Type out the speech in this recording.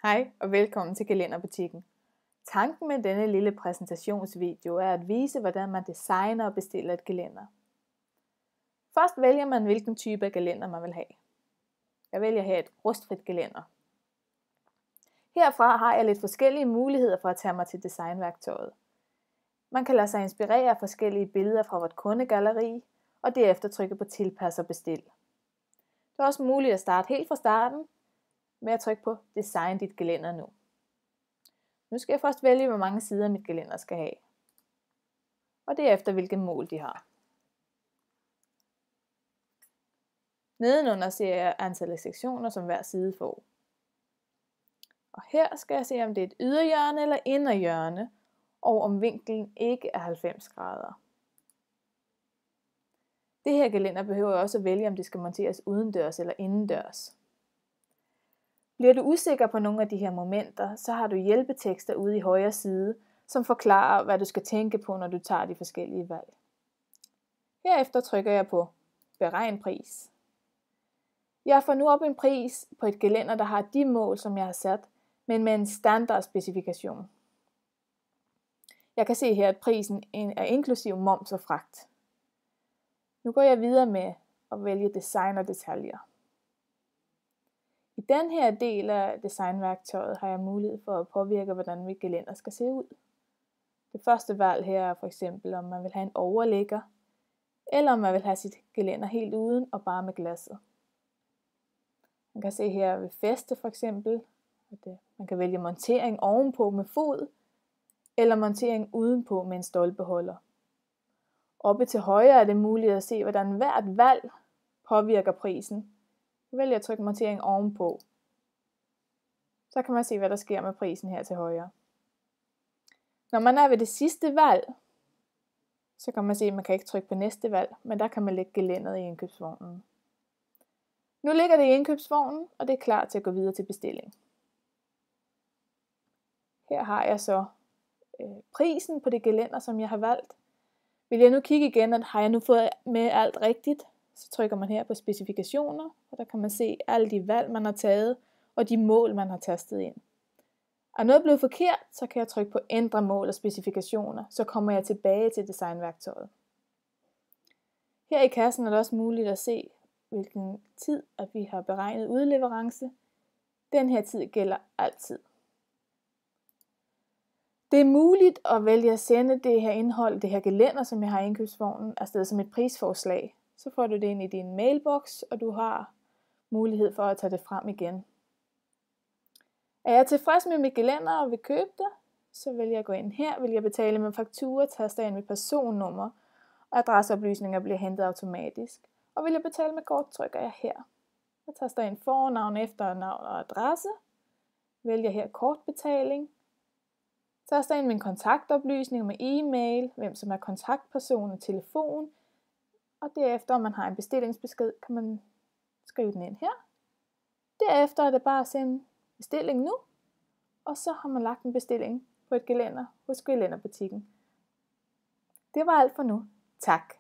Hej og velkommen til Gelænder-butikken. Tanken med denne lille præsentationsvideo er at vise, hvordan man designer og bestiller et gelænder. Først vælger man, hvilken type af gelænder man vil have. Jeg vælger her et rustfrit gelænder. Herfra har jeg lidt forskellige muligheder for at tage mig til designværktøjet. Man kan lade sig inspirere af forskellige billeder fra vort kundegalleri, og derefter trykke på tilpas og bestil. Det er også muligt at starte helt fra starten, med at trykke på Design dit gelænder nu. Nu skal jeg først vælge, hvor mange sider mit gelænder skal have. Og derefter, hvilket mål de har. Nedenunder ser jeg antallet af sektioner, som hver side får. Og her skal jeg se, om det er et yderhjørne eller inderhjørne, og om vinklen ikke er 90 grader. Det her gelænder behøver jeg også at vælge, om det skal monteres udendørs eller indendørs. Bliver du usikker på nogle af de her momenter, så har du hjælpetekster ude i højre side, som forklarer, hvad du skal tænke på, når du tager de forskellige valg. Herefter trykker jeg på Beregn pris. Jeg får nu op en pris på et gelænder, der har de mål, som jeg har sat, men med en standard specifikation. Jeg kan se her, at prisen er inklusiv moms og fragt. Nu går jeg videre med at vælge design og detaljer. I den her del af designværktøjet har jeg mulighed for at påvirke, hvordan mit gelænder skal se ud. Det første valg her er for eksempel, om man vil have en overligger, eller om man vil have sit gelænder helt uden og bare med glasset. Man kan se her ved feste for eksempel, at man kan vælge montering ovenpå med fod, eller montering udenpå med en stolpeholder. Oppe til højre er det muligt at se, hvordan hvert valg påvirker prisen. Så vælger jeg at trykke montering ovenpå. Så kan man se, hvad der sker med prisen her til højre. Når man er ved det sidste valg, så kan man se, at man kan ikke trykke på næste valg, men der kan man lægge gelænderet i indkøbsvognen. Nu ligger det i indkøbsvognen, og det er klar til at gå videre til bestilling. Her har jeg så prisen på det gelænder, som jeg har valgt. Vil jeg nu kigge igen, at har jeg nu fået med alt rigtigt, så trykker man her på specifikationer, og der kan man se alle de valg, man har taget, og de mål, man har tastet ind. Er noget blevet forkert, så kan jeg trykke på ændre mål og specifikationer, så kommer jeg tilbage til designværktøjet. Her i kassen er det også muligt at se, hvilken tid at vi har beregnet udleverance. Den her tid gælder altid. Det er muligt at vælge at sende det her indhold, det her gelænder, som jeg har i indkøbsvognen, afsted som et prisforslag. Så får du det ind i din mailbox, og du har mulighed for at tage det frem igen. Er jeg tilfreds med mit gelænder og vil købe det, så vil jeg gå ind her, vil jeg betale med faktura, taster ind mit personnummer, og adresseoplysninger bliver hentet automatisk. Og vil jeg betale med kort, trykker jeg her. Jeg taster ind fornavn, efternavn og adresse, vælger her kortbetaling, taster ind min kontaktoplysning med e-mail, hvem som er kontaktperson og telefon, og derefter, om man har en bestillingsbesked, kan man skrive den ind her. Derefter er det bare at sende bestilling nu, og så har man lagt en bestilling på et gelænder hos Gelænderbutikken. Det var alt for nu. Tak.